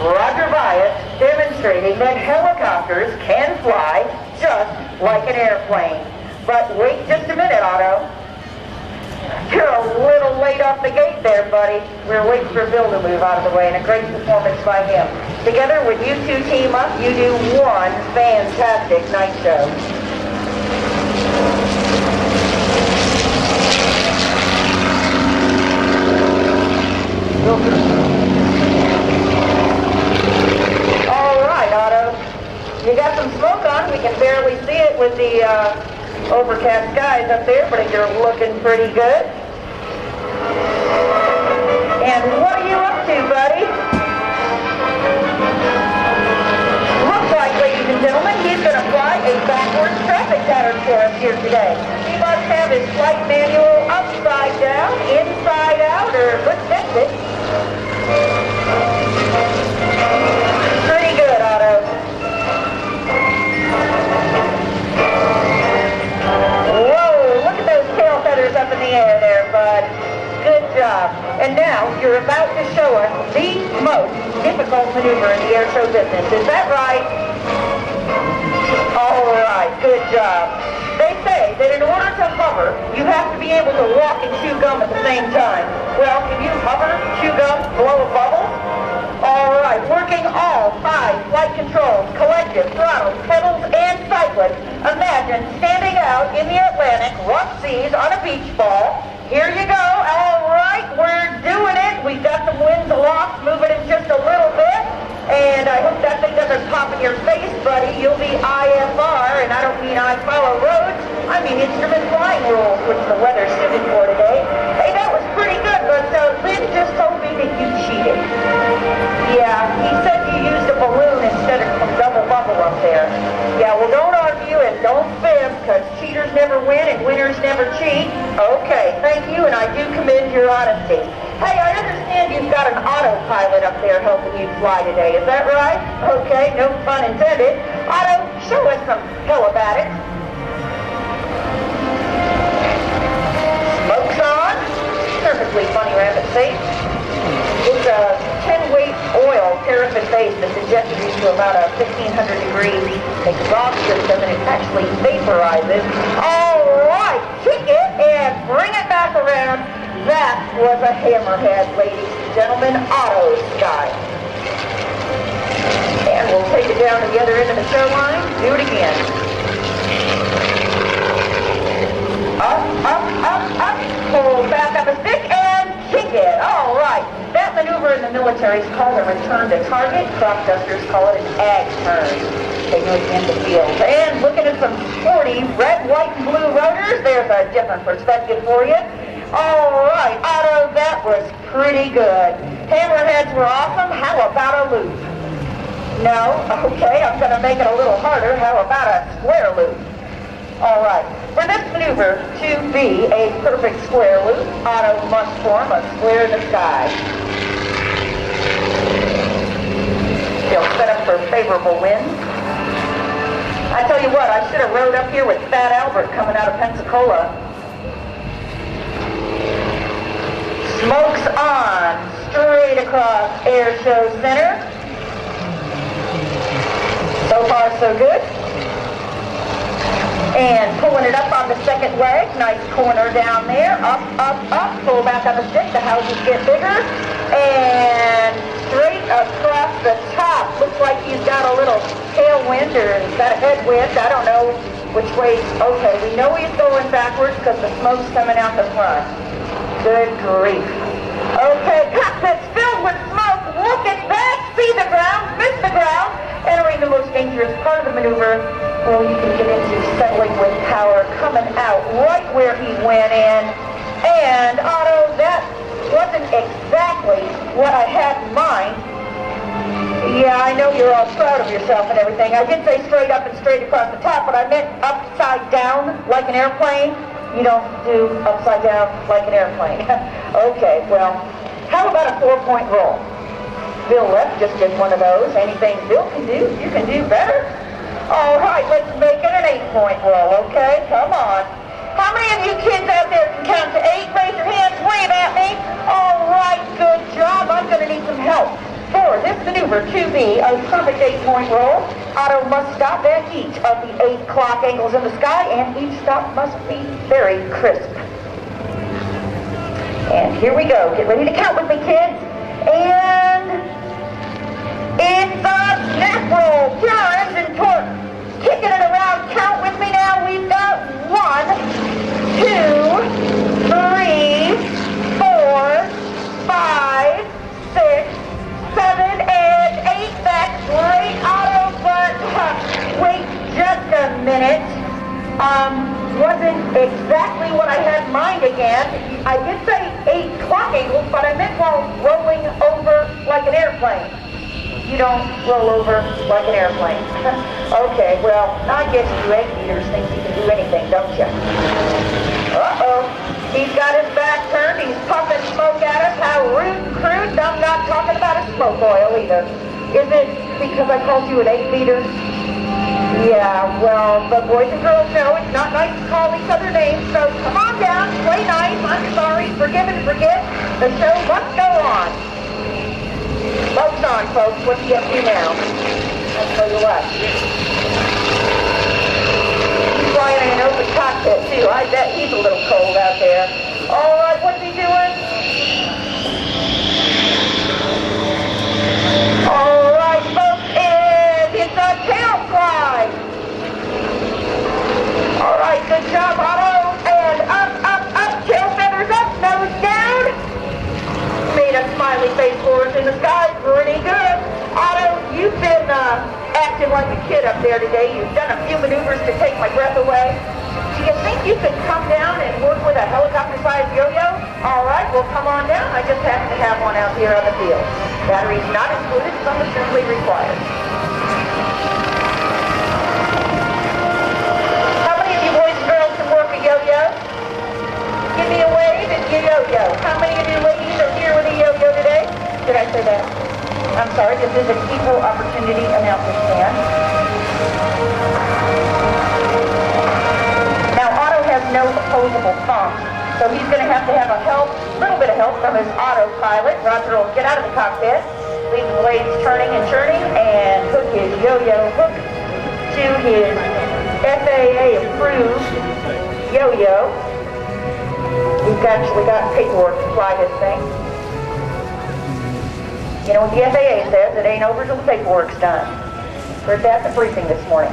Roger Buis demonstrating that helicopters can fly just like an airplane. But wait just a minute, Otto. You're a little late off the gate there, buddy. We were waiting for Bill to move out of the way, and a great performance by him. Together, when you two team up, you do one fantastic night show. All right, Otto. You got some smoke on. We can barely see it with the overcast skies up there, but you're looking pretty good. And what are you up to, buddy? Looks like, ladies and gentlemen, he's going to fly a backwards traffic pattern for us here today. He must have his flight manual upside down, inside out, or let's fix it. Pretty good, Otto. Up in the air there, bud. Good job. And now you're about to show us the most difficult maneuver in the air show business. Is that right? All right. Good job. They say that in order to hover, you have to be able to walk and chew gum at the same time. Well, can you hover, chew gum, blow a bubble? All right. Working all 5 flight controls, collective, throttles, pedals, and cyclists. Imagine standing out in the Atlantic, rough seas, on a beach ball. Here you go. All right, we're doing it. We've got some winds aloft, moving it just a little bit. And I hope that thing doesn't pop in your face, buddy. You'll be IFR, and I don't mean I follow roads. I mean instrument flying rules, which the weather's suited for today. Hey, that was pretty good, but Lynn just told me that you cheated. Yeah, he said you used a balloon instead of some double bubble up there. Yeah, well, don't argue and don't fib, because cheaters never win and winners never cheat. Okay, thank you, and I do commend your honesty. Hey, I understand you've got an autopilot up there helping you fly today. Is that right? Okay, no pun intended. Otto, show us some helibatics. Smoke's on. Perfectly funny rabbit safe. It's a 10-weight oil paraffin base that's injected into about a 1,500 degree exhaust system, and it actually vaporizes. All right, kick it and bring it back around. That was a hammerhead, ladies and gentlemen, Otto style. And we'll take it down to the other end of the show line. Do it again. Up, up, up, up. Pull back up a stick and kick it. All right. That maneuver in the military is called a return to target. Crop dusters call it an ag turn. They move into the field. And looking at some sporty red, white, and blue rotors, there's a different perspective for you. All right, Otto, that was pretty good. Hammerheads were awesome. How about a loop? No? Okay, I'm going to make it a little harder. How about a square loop? All right. For this maneuver to be a perfect square loop, Otto must form a square in the sky. Still set up for favorable winds. I tell you what, I should have rode up here with Fat Albert coming out of Pensacola. Smoke's on, straight across Air Show Center. So far, so good. And pulling it up on the second leg, nice corner down there, up, up, up, pull back on the stick, the houses get bigger, and straight across the top. Looks like he's got a little tailwind, or he's got a headwind, I don't know which way. Okay, we know he's going backwards because the smoke's coming out the front. Good grief. Okay, cockpit's filled with smoke. Look at that. See the ground, miss the ground. Entering the most dangerous part of the maneuver. Well, you can get into settling with power, coming out right where he went in. And Otto, that wasn't exactly what I had in mind. Yeah, I know you're all proud of yourself and everything. I did say straight up and straight across the top, but I meant upside down like an airplane. You don't do upside down like an airplane. Okay, well, how about a 4-point roll? Bill Left just did one of those. Anything Bill can do, you can do better. All right, let's make it an 8-point roll, okay? Come on. How many of you kids out there can count to 8? Raise your hands, wave at me. All right, good job. I'm going to need some help for this maneuver. maneuver to be a perfect 8-point roll. Otto must stop at each of the 8 clock angles in the sky, and each stop must be very crisp. And here we go. Get ready to count with me, kids. And it's a snap roll. Pure engine torque. Kicking it around. Count with me now. We've got 1, 2, 3, 4, 5, 6, 7, and 8. That's great, Otto, but wait just a minute. Wasn't exactly what I had in mind again. I did say 8 clock angles, but I meant while rolling over like an airplane. You don't roll over like an airplane. Okay, well, I guess you 8-meters think you can do anything, don't you? Uh-oh. He's got his back turned. He's puffing smoke at us. How rude and crude. I'm not talking about a smoke oil either. Is it because I called you an 8-meter? Yeah, well, the boys and girls know it's not nice to call each other names, so come on down, play nice. I'm sorry, forgive and forget. The show must go on. Boats on, folks. What do you get to now? I'll tell you what. He's flying in an open cockpit, too. I bet he's a little cold out there. All right, what's he doing? All right, folks, and it's a tail slide. All right, good job, Otto. And up, tail feathers up, nose down. Made a smiley face for us in the sky. Pretty good. Otto, you've been acting like a kid up there today. You've done a few maneuvers to take my breath away. Do you think you could come down and work with a helicopter-sized yo-yo? All right, well, come on down. I just happen to have one out here on the field. Batteries not included, some assembly required. How many of you boys and girls can work a yo-yo? Give me a wave and you yo-yo. How many of you ladies are here with a yo-yo today? Did I say that? I'm sorry, this is an equal opportunity announcer stand. Now, Otto has no opposable thumbs, so he's going to have a little bit of help from his autopilot. Roger will get out of the cockpit, leave the blades turning and churning, and hook his yo-yo hook to his FAA-approved yo-yo. We've actually got paperwork to fly this thing. You know what the FAA says, it ain't over till the paperwork's done. Heard that at the briefing this morning.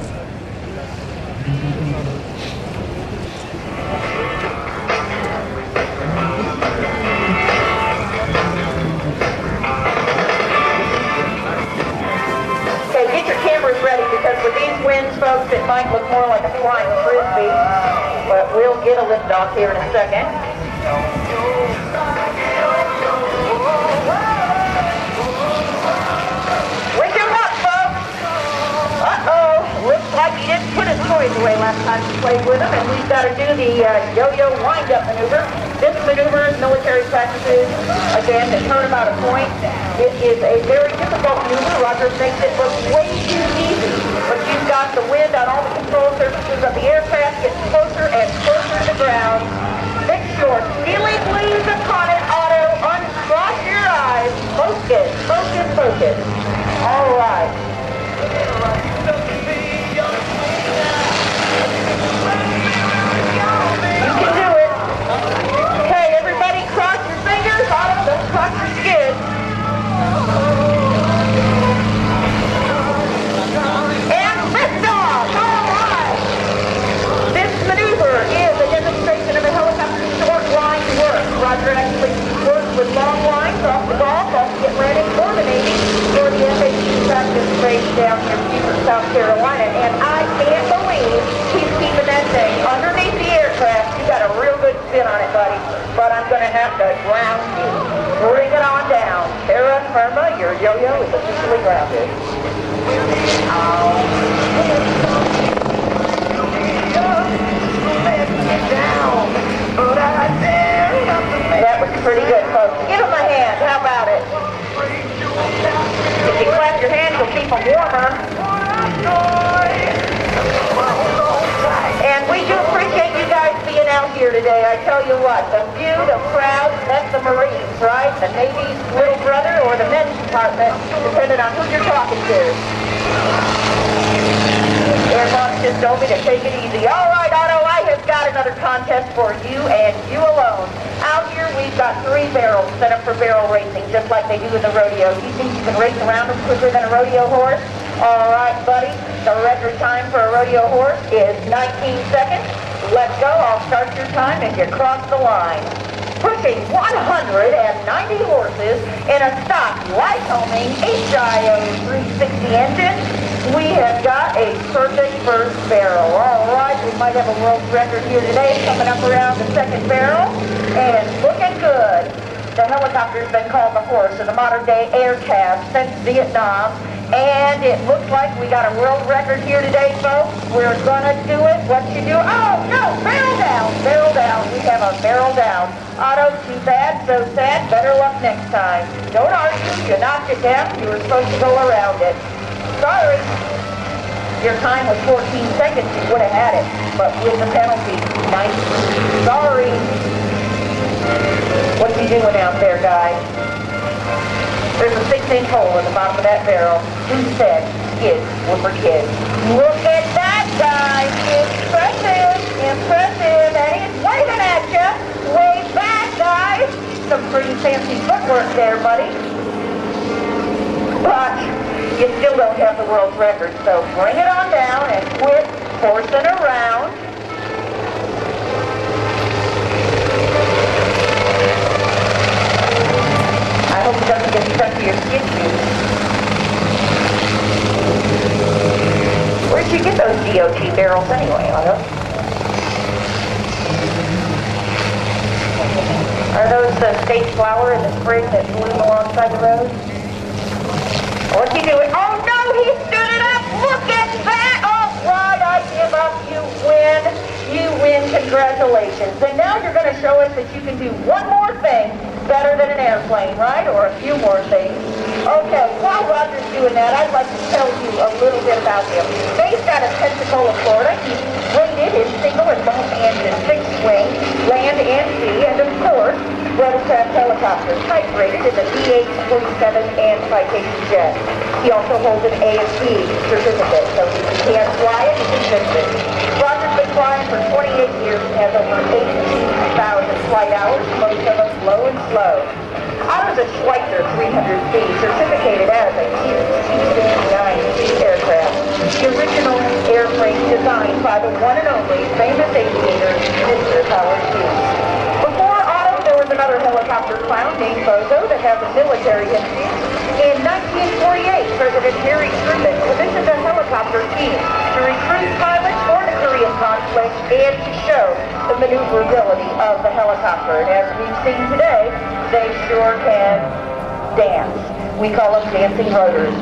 Okay, get your cameras ready because with these winds, folks, it might look more like a flying frisbee, but we'll get a lift off here in a second. Looks like he didn't put his toys away last time we played with him, and we've got to do the yo-yo wind-up maneuver. This maneuver is military practices, again, to turn about a point. It is a very difficult maneuver. Roger makes it look way too easy, but you've got the wind on all the control surfaces of the aircraft getting closer and closer to the ground. Fix your steely blues upon it, Otto. Uncross your eyes. Focus, focus, focus. All right. You can do it. Okay, everybody cross your fingers. Otto, don't cross your skids. And lift off. All right. This maneuver is a demonstration of a helicopter's short line work. Roger actually works with long lines off the Gulf, off the Atlantic, or the Navy, for the FAQ practice base down near Beaufort, South Carolina. And I can't believe he's keeping that thing underneath the aircraft. You got a real good spin on it, buddy. But I'm going to have to ground you. Bring it on down. Terra firma, your yo-yo is officially grounded. That was pretty good, folks. Give him a hand. How about it? If you clap your hands, you'll keep them warmer. And we do appreciate you guys being out here. here today. I tell you what, the view, the crowd, that's the Marines, right? The Navy's little brother or the men's department, depending on who you're talking to. Air Boss just told me to take it easy. All right, Otto, I have got another contest for you and you alone. Out here, we've got 3 barrels set up for barrel racing, just like they do in the rodeo. You think you can race around them quicker than a rodeo horse? All right, buddy. The record time for a rodeo horse is 19 seconds. Let's go. I'll start your time as you cross the line. Pushing 190 horses in a stock Lycoming HIO 360 engine, we have got a perfect first barrel. All right, we might have a world record here today coming up around the second barrel, and it's looking good. The helicopter's been called the horse of the modern day air cab since Vietnam, and it looks like we got a world record here today, folks. We're gonna do it. What you do? Oh, no, barrel down, barrel down. We have a barrel down. Otto, too bad, so sad. Better luck next time. Don't argue. You knocked it down. You were supposed to go around it. Sorry. Your time was 14 seconds. You would have had it, but with the penalty. Nice. Sorry. What are you doing out there, guys? There's a 6-inch hole in the bottom of that barrel. Who said kids were for kids? Look at that, guys. Impressive. Impressive. And he's waving at you. Wave back, guys. Some pretty fancy footwork there, buddy. But you still don't have the world's record, so bring it on down and quit horsing around. I hope it doesn't get stuck to your skid shoes. Where'd you get those DOT barrels anyway, Otto? Are those the state flower in the spring that bloom alongside the road? What's he doing? Oh no, he stood it up! Look at that! All right, I give up. You win. You win. Congratulations. And now you're going to show us that you can do one more thing better than an airplane, right? Or a few more things. Okay, while Roger's doing that, I'd like to tell you a little bit about him. Based out of Pensacola, Florida, he's rated in single and multi-engine fixed-wing, land and sea, and of course, rotorcraft helicopters, type rated in the VH-47 and Citation jet. He also holds an A&P certificate, so if he can't fly it, he can fix it. Roger's been flying for 28 years and has over 18,000 flight hours, most of them low and slow. Otto's a Schweitzer 300C, certificated as a C-69C aircraft, the original airplane designed by the one and only famous aviator, Mr. Howard Buis. Before Otto, there was another helicopter clown named Bozo that has a military history. In 1948, President Harry Truman commissioned a helicopter team to recruit pilots for the Korean conflict and to show the maneuverability of the helicopter. And as we've seen today, they sure can dance. We call them dancing rotors.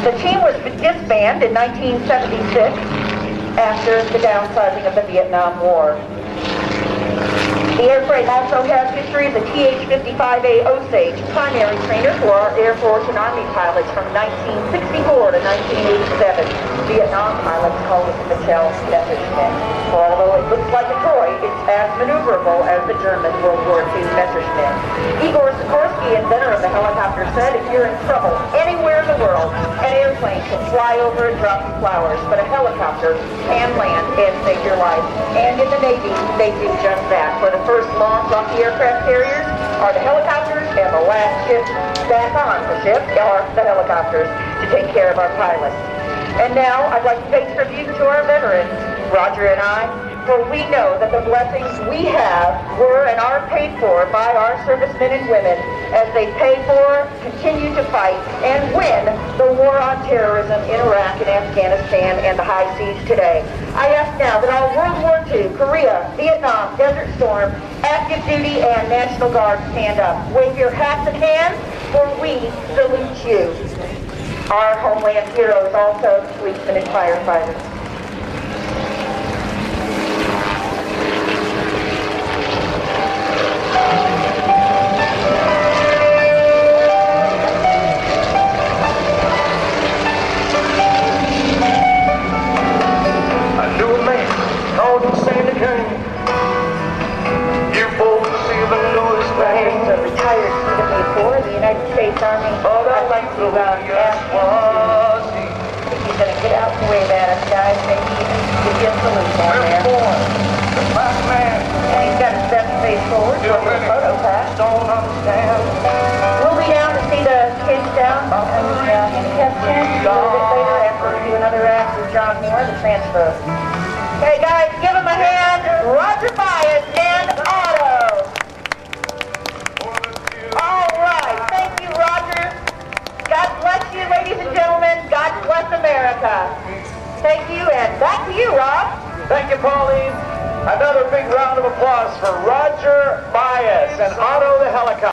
The team was disbanded in 1976 after the downsizing of the Vietnam War. The airframe also has history as a TH-55A Osage primary trainer for our Air Force and Army pilots from 1964 to 1987. Vietnam pilots called it the Michel Messerschmitt. For although it looks like a toy, it's as maneuverable as the German World War II Messerschmitt. Igor Sikorsky, inventor of the helicopter, said if you're in trouble anywhere in the world, an airplane can fly over and drop you flowers, but a helicopter can land and save your life. And in the Navy, they do just that. For the first long, bumpy aircraft carriers are the helicopters, and the last ships back on the ship are the helicopters to take care of our pilots. And now, I'd like to pay tribute to our veterans, Roger and I, for we know that the blessings we have were and are paid for by our servicemen and women as they pay for, continue to fight, and win the war on terrorism in Iraq and Afghanistan and the high seas today. I ask now that all World War II, Korea, Vietnam, Desert Storm, active duty, and National Guard stand up. Wave your hats again, for we salute you. Our homeland heroes, also policemen and firefighters. I knew a man called him Sandy Kane. think he's going to get out and wave at us, guys. Maybe give you a salute down there. And he's got his best face forward. Photo pass. Don't understand. We'll be down to see the kids down in the handicap tent a little bit later after we do another act with John Moore, the transfer. Okay, guys, give them a hand. Roger Buis and Otto. All right. Thank you, Roger. God bless you, ladies and gentlemen. God bless America. Thank you, and back to you, Rob. Thank you, Pauline. Another big round of applause for Roger Buis and Otto the Helicopter.